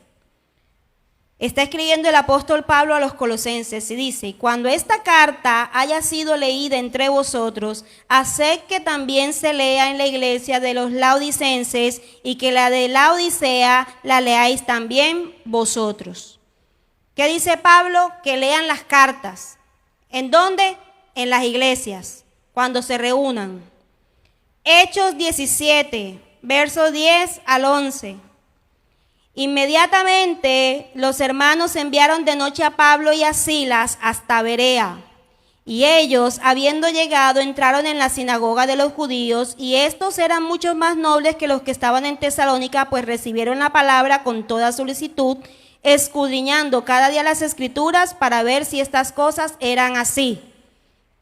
Está escribiendo el apóstol Pablo a los colosenses y dice: cuando esta carta haya sido leída entre vosotros, haced que también se lea en la iglesia de los laodicenses y que la de Laodicea la leáis también vosotros. ¿Qué dice Pablo? Que lean las cartas. ¿En dónde? En las iglesias, cuando se reúnan. Hechos 17, versos 10 al 11. Inmediatamente los hermanos enviaron de noche a Pablo y a Silas hasta Berea. Y ellos, habiendo llegado, entraron en la sinagoga de los judíos, y estos eran muchos más nobles que los que estaban en Tesalónica, pues recibieron la palabra con toda solicitud, escudriñando cada día las escrituras para ver si estas cosas eran así.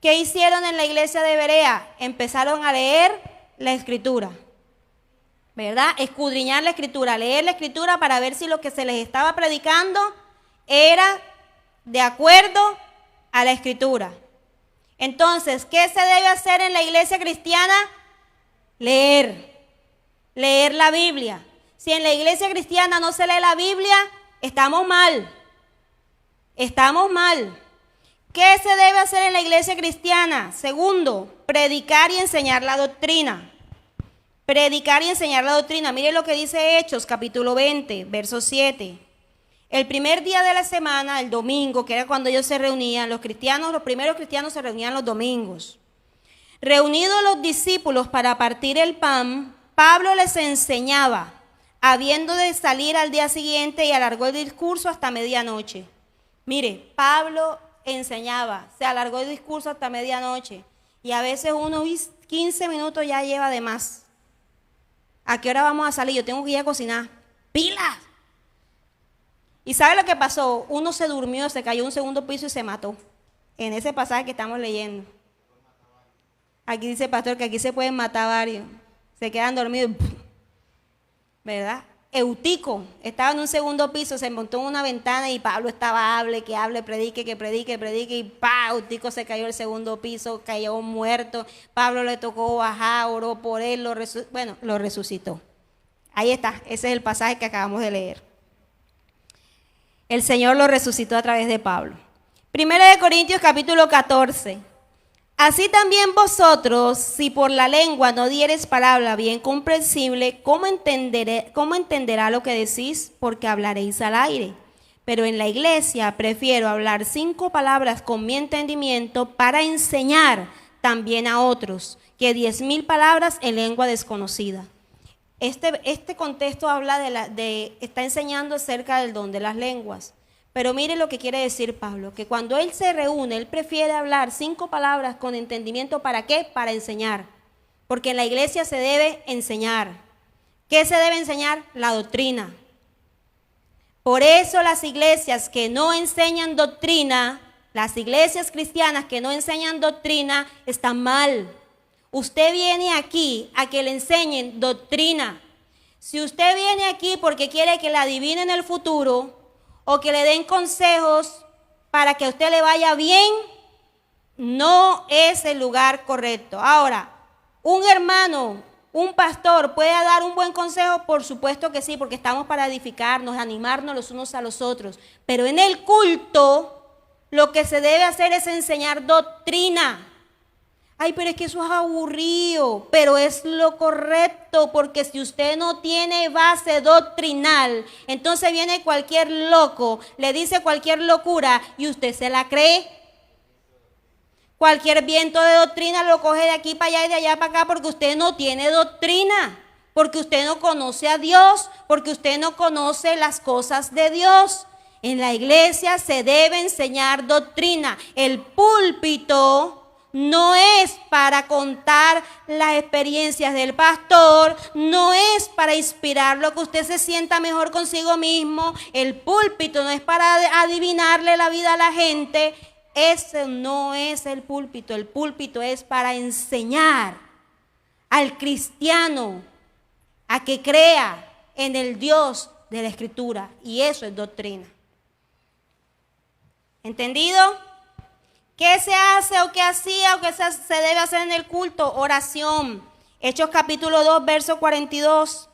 ¿Qué hicieron en la iglesia de Berea? Empezaron a leer la escritura, ¿verdad? Escudriñar la escritura, leer la escritura para ver si lo que se les estaba predicando era de acuerdo a la escritura. Entonces, ¿qué se debe hacer en la iglesia cristiana? Leer la Biblia. Si en la iglesia cristiana no se lee la Biblia, estamos mal. ¿Qué se debe hacer en la iglesia cristiana? Segundo, predicar y enseñar la doctrina. Mire lo que dice Hechos, capítulo 20, verso 7. El primer día de la semana, el domingo, que era cuando ellos se reunían, los primeros cristianos se reunían los domingos. Reunidos los discípulos para partir el pan, Pablo les enseñaba, habiendo de salir al día siguiente, y alargó el discurso hasta medianoche. Mire, Pablo enseñaba, se alargó el discurso hasta medianoche, y a veces unos 15 minutos ya lleva de más. ¿A qué hora vamos a salir? Yo tengo que ir a cocinar. ¡Pilas! ¿Y sabe lo que pasó? Uno se durmió, se cayó a un segundo piso y se mató. En ese pasaje que estamos leyendo. Aquí dice el pastor que aquí se pueden matar varios. Se quedan dormidos, ¿verdad? Eutico estaba en un segundo piso, se montó en una ventana y Pablo estaba, hable, predique, y ¡pah! Eutico se cayó al segundo piso, cayó muerto. Pablo le tocó bajar, oró por él, lo resucitó. Ahí está, ese es el pasaje que acabamos de leer. El Señor lo resucitó a través de Pablo. 1 Corintios capítulo 14. Así también vosotros, si por la lengua no diereis palabra bien comprensible, ¿cómo entenderá lo que decís? Porque hablaréis al aire. Pero en la iglesia prefiero hablar 5 palabras con mi entendimiento para enseñar también a otros, que 10,000 palabras en lengua desconocida. Este contexto habla está enseñando acerca del don de las lenguas. Pero mire lo que quiere decir Pablo, que cuando él se reúne, él prefiere hablar 5 palabras con entendimiento. ¿Para qué? Para enseñar. Porque en la iglesia se debe enseñar. ¿Qué se debe enseñar? La doctrina. Por eso las iglesias que no enseñan doctrina, las iglesias cristianas que no enseñan doctrina, están mal. Usted viene aquí a que le enseñen doctrina. Si usted viene aquí porque quiere que le adivinen el futuro, o que le den consejos para que a usted le vaya bien, no es el lugar correcto. Ahora, un hermano, un pastor, ¿puede dar un buen consejo? Por supuesto que sí, porque estamos para edificarnos, animarnos los unos a los otros. Pero en el culto, lo que se debe hacer es enseñar doctrina. Ay, pero es que eso es aburrido, pero es lo correcto, porque si usted no tiene base doctrinal, entonces viene cualquier loco, le dice cualquier locura y usted se la cree. Cualquier viento de doctrina lo coge de aquí para allá y de allá para acá porque usted no tiene doctrina, porque usted no conoce a Dios, porque usted no conoce las cosas de Dios. En la iglesia se debe enseñar doctrina. El púlpito no es para contar las experiencias del pastor, no es para inspirarlo, que usted se sienta mejor consigo mismo. El púlpito no es para adivinarle la vida a la gente. Ese no es el púlpito es para enseñar al cristiano a que crea en el Dios de la Escritura, y eso es doctrina. ¿Entendido? ¿Qué se hace o qué hacía o qué se debe hacer en el culto? Oración. Hechos capítulo 2, verso 42.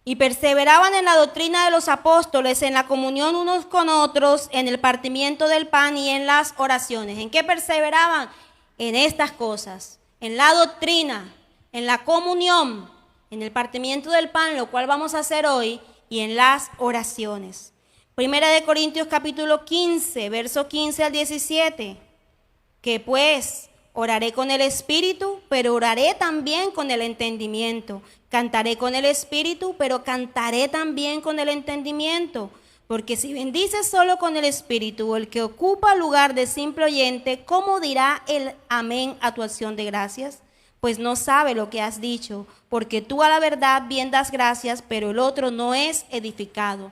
Y perseveraban en la doctrina de los apóstoles, en la comunión unos con otros, en el partimiento del pan y en las oraciones. ¿En qué perseveraban? En estas cosas. En la doctrina, en la comunión, en el partimiento del pan, lo cual vamos a hacer hoy, y en las oraciones. 1 Corintios capítulo 15, verso 15 al 17, que pues oraré con el espíritu, pero oraré también con el entendimiento. Cantaré con el espíritu, pero cantaré también con el entendimiento. Porque si bendices solo con el espíritu, el que ocupa lugar de simple oyente, ¿cómo dirá el amén a tu acción de gracias? Pues no sabe lo que has dicho, porque tú a la verdad bien das gracias, pero el otro no es edificado.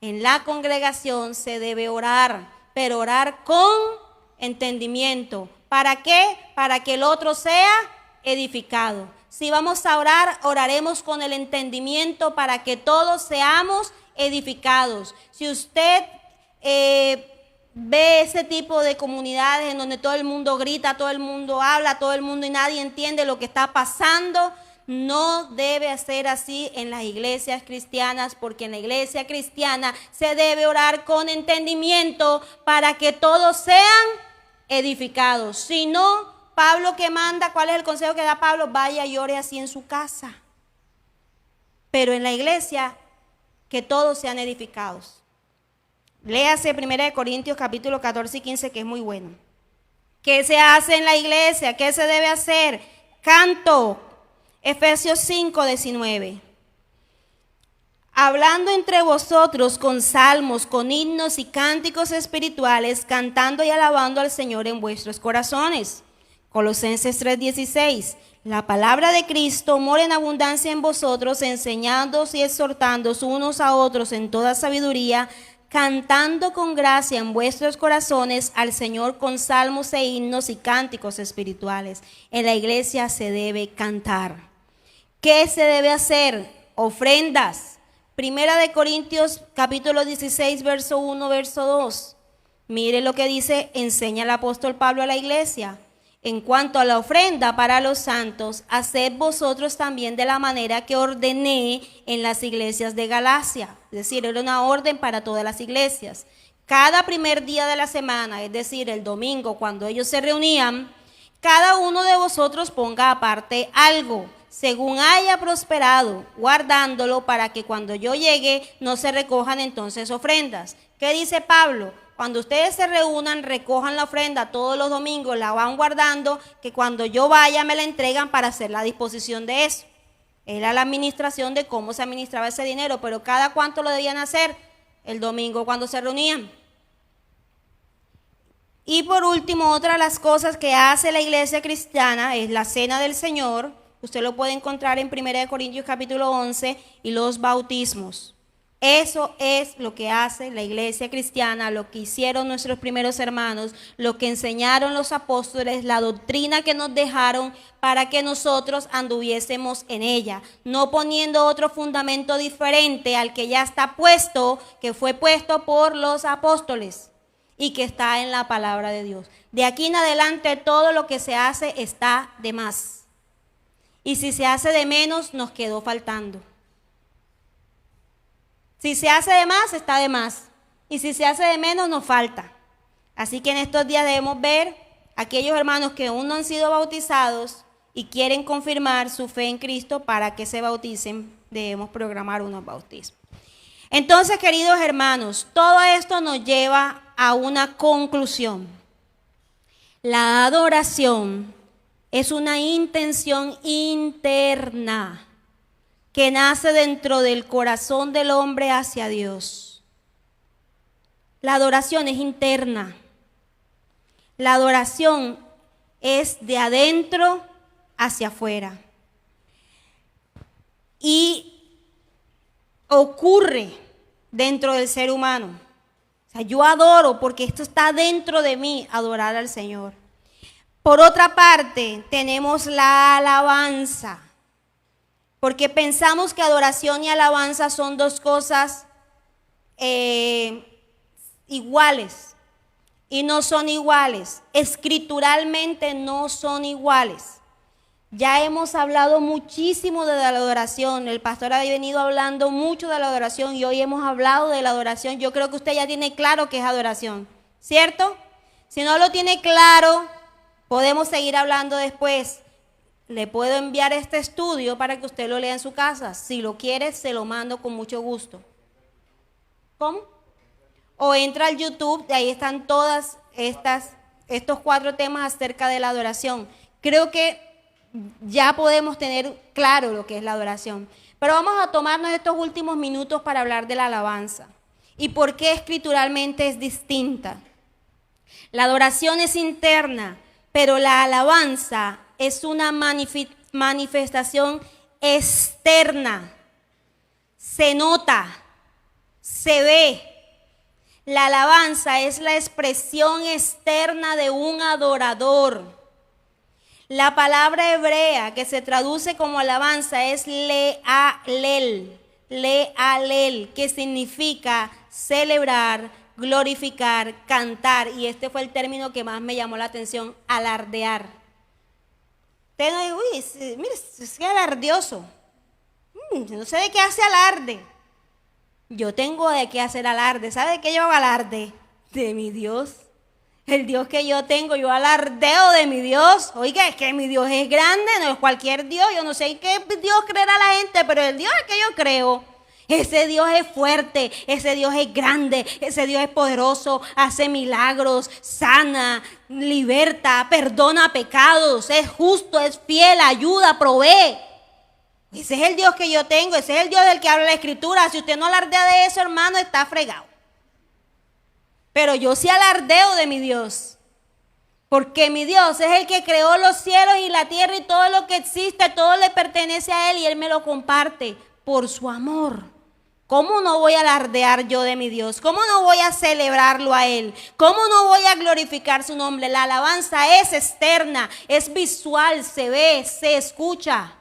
En la congregación se debe orar, pero orar con entendimiento. ¿Para qué? Para que el otro sea edificado. Si vamos a orar, oraremos con el entendimiento para que todos seamos edificados. Si usted ve ese tipo de comunidades en donde todo el mundo grita, todo el mundo habla, todo el mundo y nadie entiende lo que está pasando, no debe ser así en las iglesias cristianas, porque en la iglesia cristiana se debe orar con entendimiento para que todos sean edificados. Si no, Pablo que manda, ¿cuál es el consejo que da Pablo? Vaya y ore así en su casa. Pero en la iglesia, que todos sean edificados. Léase 1 Corintios capítulo 14 y 15, que es muy bueno. ¿Qué se hace en la iglesia? ¿Qué se debe hacer? Canto. Efesios 5, 19. Hablando entre vosotros con salmos, con himnos y cánticos espirituales, cantando y alabando al Señor en vuestros corazones. Colosenses 3, 16. La palabra de Cristo mora en abundancia en vosotros, enseñándoos y exhortándoos unos a otros en toda sabiduría, cantando con gracia en vuestros corazones al Señor con salmos e himnos y cánticos espirituales. En la iglesia se debe cantar. ¿Qué se debe hacer? ofrendas. Primera de Corintios capítulo 16, verso 1, verso 2. Mire lo que dice, enseña el apóstol Pablo a la iglesia. En cuanto a la ofrenda para los santos, haced vosotros también de la manera que ordené en las iglesias de Galacia. Es decir, era una orden para todas las iglesias. Cada primer día de la semana, es decir, el domingo, cuando ellos se reunían, cada uno de vosotros ponga aparte algo, según haya prosperado, guardándolo para que cuando yo llegue no se recojan entonces ofrendas. ¿Qué dice Pablo? Cuando ustedes se reúnan, recojan la ofrenda todos los domingos, la van guardando, que cuando yo vaya me la entregan para hacer la disposición de eso. Era la administración de cómo se administraba ese dinero, pero cada cuánto lo debían hacer, el domingo cuando se reunían. Y por último, otra de las cosas que hace la iglesia cristiana es la cena del Señor. Usted lo puede encontrar en 1 Corintios capítulo 11 y los bautismos. Eso es lo que hace la iglesia cristiana, lo que hicieron nuestros primeros hermanos, lo que enseñaron los apóstoles, la doctrina que nos dejaron para que nosotros anduviésemos en ella, no poniendo otro fundamento diferente al que ya está puesto, que fue puesto por los apóstoles y que está en la palabra de Dios. De aquí en adelante todo lo que se hace está de más. Y si se hace de menos, nos quedó faltando. Si se hace de más, está de más. Y si se hace de menos, nos falta. Así que en estos días debemos ver a aquellos hermanos que aún no han sido bautizados y quieren confirmar su fe en Cristo para que se bauticen. Debemos programar unos bautismos. Entonces, queridos hermanos, todo esto nos lleva a una conclusión. La adoración es una intención interna que nace dentro del corazón del hombre hacia Dios. La adoración es interna. La adoración es de adentro hacia afuera. Y ocurre dentro del ser humano. O sea, yo adoro porque esto está dentro de mí, adorar al Señor. Por otra parte, tenemos la alabanza. Porque pensamos que adoración y alabanza son dos cosas iguales. Y no son iguales. Escrituralmente no son iguales. Ya hemos hablado muchísimo de la adoración. El pastor ha venido hablando mucho de la adoración y hoy hemos hablado de la adoración. Yo creo que usted ya tiene claro qué es adoración, ¿cierto? Si no lo tiene claro, podemos seguir hablando después. Le puedo enviar este estudio para que usted lo lea en su casa. Si lo quiere, se lo mando con mucho gusto. ¿Cómo? O entra al YouTube, de ahí están todas estos 4 temas acerca de la adoración. Creo que ya podemos tener claro lo que es la adoración. Pero vamos a tomarnos estos últimos minutos para hablar de la alabanza. ¿Y por qué escrituralmente es distinta? La adoración es interna, pero la alabanza es una manifestación externa. Se nota, se ve. La alabanza es la expresión externa de un adorador. La palabra hebrea que se traduce como alabanza es lealel, que significa celebrar, glorificar, cantar. Y este fue el término que más me llamó la atención, alardear. Usted no dice, uy, mire, es que alardioso. No sé de qué hace alarde. Yo tengo de qué hacer alarde. ¿Sabe de qué yo hago alarde? De mi Dios. El Dios que yo tengo, yo alardeo de mi Dios. Oiga, es que mi Dios es grande, no es cualquier Dios. Yo no sé en qué Dios creerá la gente, pero el Dios que yo creo, ese Dios es fuerte, ese Dios es grande, ese Dios es poderoso, hace milagros, sana, liberta, perdona pecados, es justo, es fiel, ayuda, provee. Ese es el Dios que yo tengo, ese es el Dios del que habla la Escritura. Si usted no alardea de eso, hermano, está fregado. Pero yo sí alardeo de mi Dios, porque mi Dios es el que creó los cielos y la tierra y todo lo que existe, todo le pertenece a Él y Él me lo comparte por su amor. ¿Cómo no voy a alardear yo de mi Dios? ¿Cómo no voy a celebrarlo a Él? ¿Cómo no voy a glorificar su nombre? La alabanza es externa, es visual, se ve, se escucha.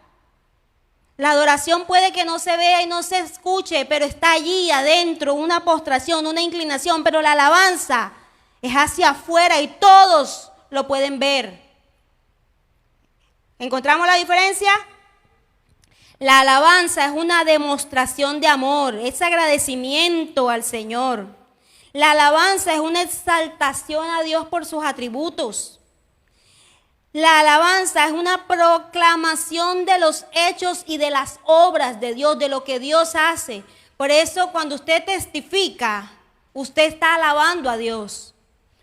La adoración puede que no se vea y no se escuche, pero está allí adentro, una postración, una inclinación, pero la alabanza es hacia afuera y todos lo pueden ver. ¿Encontramos la diferencia? La alabanza es una demostración de amor, es agradecimiento al Señor. La alabanza es una exaltación a Dios por sus atributos. La alabanza es una proclamación de los hechos y de las obras de Dios, de lo que Dios hace. Por eso cuando usted testifica, usted está alabando a Dios.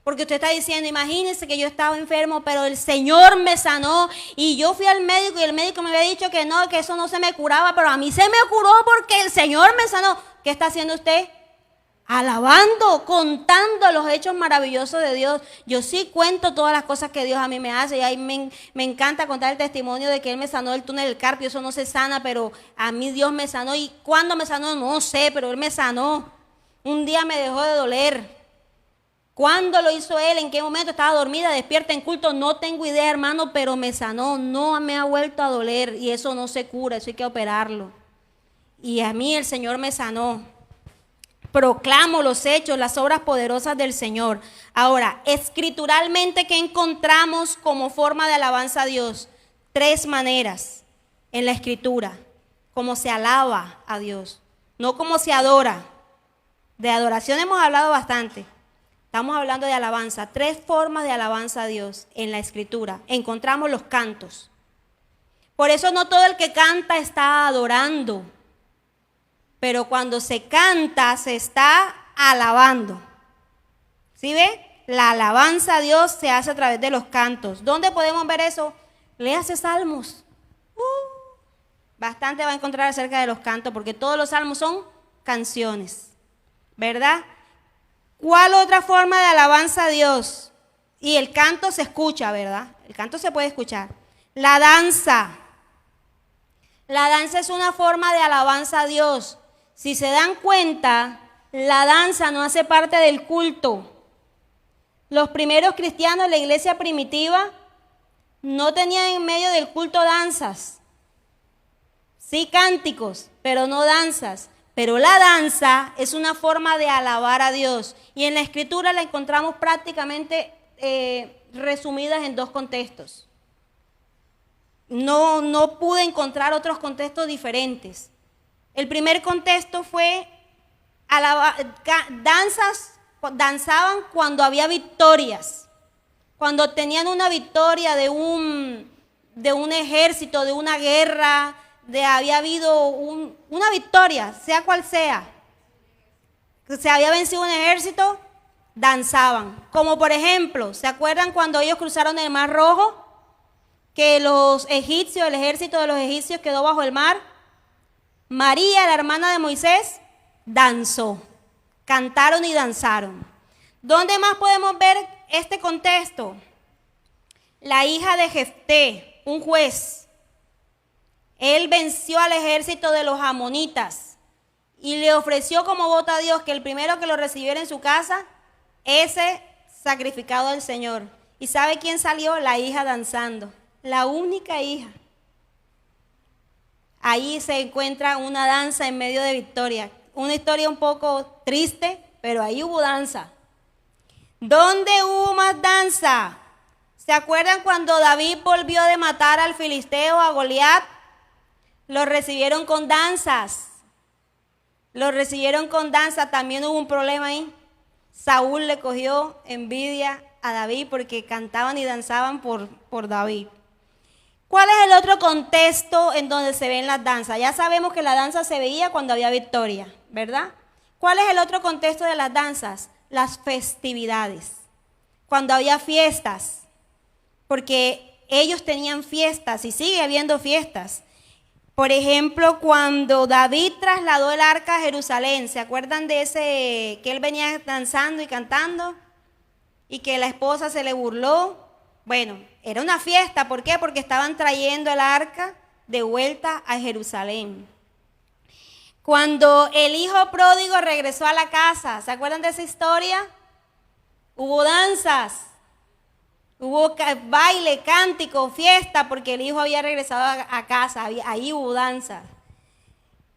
Porque usted está diciendo, imagínense que yo estaba enfermo, pero el Señor me sanó y yo fui al médico y el médico me había dicho que no, que eso no se me curaba, pero a mí se me curó porque el Señor me sanó. ¿Qué está haciendo usted? Alabando, contando los hechos maravillosos de Dios. Yo sí cuento todas las cosas que Dios a mí me hace y ahí me encanta contar el testimonio de que Él me sanó del túnel del carpio. Eso no se sana, pero a mí Dios me sanó. ¿Y cuándo me sanó? No sé, pero Él me sanó. Un día me dejó de doler. ¿Cuándo lo hizo Él? ¿En qué momento? Estaba dormida, despierta en culto. No tengo idea, hermano, pero me sanó. No me ha vuelto a doler y eso no se cura, eso hay que operarlo. Y a mí el Señor me sanó. Proclamo los hechos, las obras poderosas del Señor. Ahora, escrituralmente, ¿qué encontramos como forma de alabanza a Dios? 3 maneras en la escritura. Cómo se alaba a Dios, no cómo se adora. De adoración hemos hablado bastante. Estamos hablando de alabanza. 3 formas de alabanza a Dios en la escritura. Encontramos los cantos. Por eso no todo el que canta está adorando. Pero cuando se canta, se está alabando. ¿Sí ve? La alabanza a Dios se hace a través de los cantos. ¿Dónde podemos ver eso? Léase Salmos. Bastante va a encontrar acerca de los cantos, porque todos los salmos son canciones, ¿verdad? ¿Cuál otra forma de alabanza a Dios? Y el canto se escucha, ¿verdad? El canto se puede escuchar. La danza. La danza es una forma de alabanza a Dios. Si se dan cuenta, la danza no hace parte del culto. Los primeros cristianos, la iglesia primitiva, no tenían en medio del culto danzas. Sí, cánticos, pero no danzas. Pero la danza es una forma de alabar a Dios. Y en la escritura la encontramos prácticamente resumidas en 2 contextos. No pude encontrar otros contextos diferentes. El primer contexto fue danzaban cuando había victorias, cuando tenían una victoria de un ejército, de una guerra, había habido una victoria, sea cual sea. Se había vencido un ejército, danzaban. Como por ejemplo, ¿se acuerdan cuando ellos cruzaron el Mar Rojo? Que los egipcios, el ejército de los egipcios quedó bajo el mar. María, la hermana de Moisés, danzó. Cantaron y danzaron. ¿Dónde más podemos ver este contexto? La hija de Jefté, un juez. Él venció al ejército de los amonitas y le ofreció como voto a Dios que el primero que lo recibiera en su casa, ese sacrificado al Señor. ¿Y sabe quién salió? La hija danzando. La única hija. Ahí se encuentra una danza en medio de victoria. Una historia un poco triste, pero ahí hubo danza. ¿Dónde hubo más danza? ¿Se acuerdan cuando David volvió de matar al filisteo, a Goliat? Lo recibieron con danzas. Lo recibieron con danza. También hubo un problema ahí. Saúl le cogió envidia a David porque cantaban y danzaban por David. ¿Cuál es el otro contexto en donde se ven las danzas? Ya sabemos que la danza se veía cuando había victoria, ¿verdad? ¿Cuál es el otro contexto de las danzas? Las festividades. Cuando había fiestas, porque ellos tenían fiestas y sigue habiendo fiestas. Por ejemplo, cuando David trasladó el arca a Jerusalén, ¿se acuerdan de ese que él venía danzando y cantando y que la esposa se le burló? Bueno, era una fiesta, ¿por qué? Porque estaban trayendo el arca de vuelta a Jerusalén. Cuando el hijo pródigo regresó a la casa, ¿se acuerdan de esa historia? Hubo danzas. Hubo baile, cántico, fiesta, porque el hijo había regresado a casa, ahí hubo danza.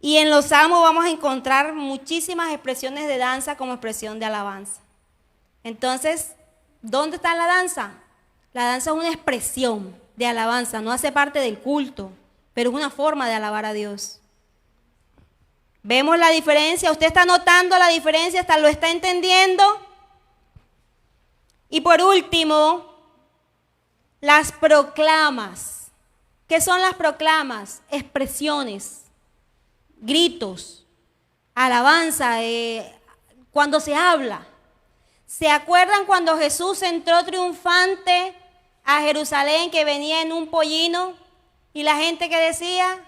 Y en los salmos vamos a encontrar muchísimas expresiones de danza como expresión de alabanza. Entonces, ¿dónde está la danza? La danza es una expresión de alabanza, no hace parte del culto, pero es una forma de alabar a Dios. ¿Vemos la diferencia? ¿Usted está notando la diferencia? ¿Hasta lo está entendiendo? Y por último, las proclamas. ¿Qué son las proclamas? Expresiones, gritos, alabanza, cuando se habla. ¿Se acuerdan cuando Jesús entró triunfante a Jerusalén, que venía en un pollino y la gente que decía,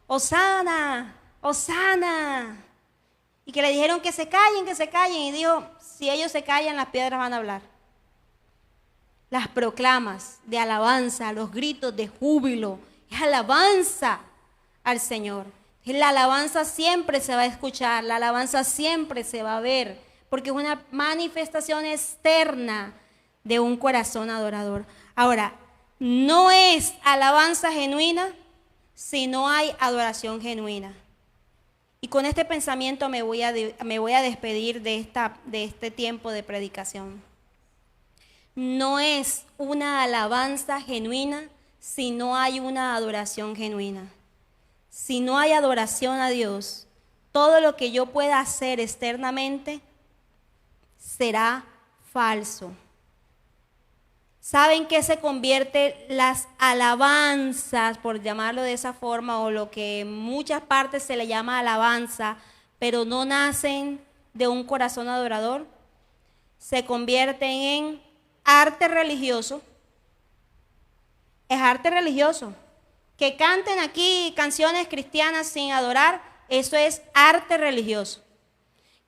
Hosana, Hosana? Y que le dijeron que se callen, y dijo, si ellos se callan, las piedras van a hablar. Las proclamas de alabanza, los gritos de júbilo, es alabanza al Señor. La alabanza siempre se va a escuchar, la alabanza siempre se va a ver, porque es una manifestación externa de un corazón adorador. Ahora, no es alabanza genuina si no hay adoración genuina. Y con este pensamiento me voy a despedir de este tiempo de predicación. No es una alabanza genuina si no hay una adoración genuina. Si no hay adoración a Dios, todo lo que yo pueda hacer externamente será falso. ¿Saben qué se convierte las alabanzas, por llamarlo de esa forma, o lo que en muchas partes se le llama alabanza, pero no nacen de un corazón adorador? Se convierten en arte religioso. Es arte religioso. Que canten aquí canciones cristianas sin adorar, eso es arte religioso.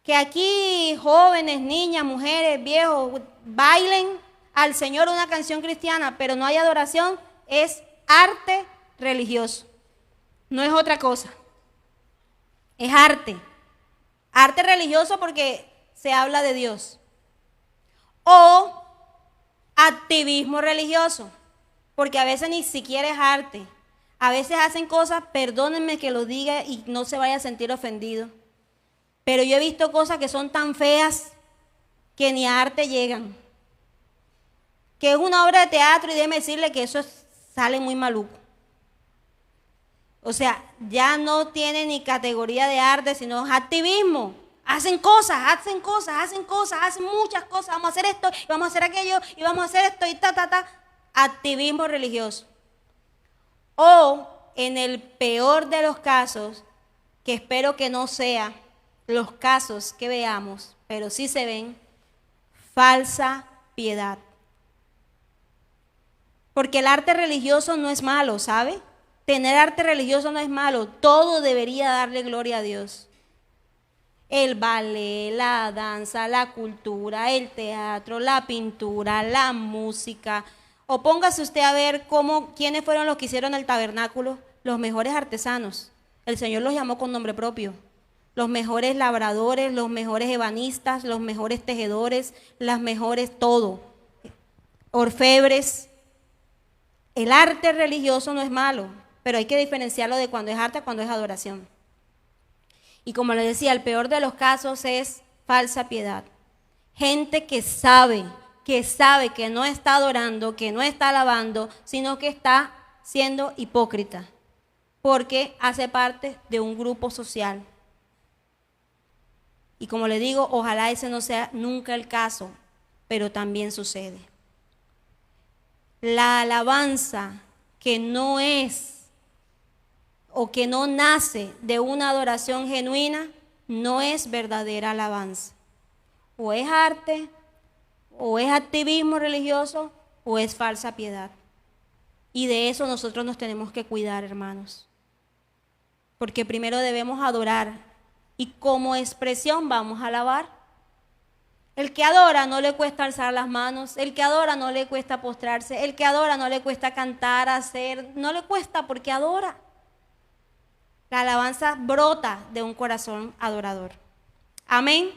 Que aquí jóvenes, niñas, mujeres, viejos bailen al Señor una canción cristiana, pero no hay adoración, es arte religioso. No es otra cosa. Es arte. Arte religioso porque se habla de Dios. O activismo religioso, porque a veces ni siquiera es arte. A veces hacen cosas, perdónenme que lo diga y no se vaya a sentir ofendido, pero yo he visto cosas que son tan feas que ni a arte llegan. Que es una obra de teatro y déjeme decirle que eso sale muy maluco. O sea, ya no tiene ni categoría de arte, sino activismo. Hacen cosas, hacen muchas cosas. Vamos a hacer esto, y vamos a hacer aquello, y vamos a hacer esto, y activismo religioso. O, en el peor de los casos, que espero que no sea los casos que veamos, pero sí se ven, falsa piedad. Porque el arte religioso no es malo, ¿sabe? Tener arte religioso no es malo, todo debería darle gloria a Dios. El ballet, la danza, la cultura, el teatro, la pintura, la música. O póngase usted a ver quiénes fueron los que hicieron el tabernáculo, los mejores artesanos. El Señor los llamó con nombre propio. Los mejores labradores, los mejores ebanistas, los mejores tejedores, las mejores todo. Orfebres. El arte religioso no es malo, pero hay que diferenciarlo de cuando es arte a cuando es adoración. Y como les decía, el peor de los casos es falsa piedad. Gente que sabe que no está adorando, que no está alabando, sino que está siendo hipócrita, porque hace parte de un grupo social. Y como le digo, ojalá ese no sea nunca el caso, pero también sucede. La alabanza que no es o que no nace de una adoración genuina no es verdadera alabanza. O es arte, o es activismo religioso, o es falsa piedad. Y de eso nosotros nos tenemos que cuidar, hermanos. Porque primero debemos adorar y como expresión vamos a alabar. El que adora no le cuesta alzar las manos, el que adora no le cuesta postrarse, el que adora no le cuesta cantar, hacer, no le cuesta porque adora. La alabanza brota de un corazón adorador. Amén.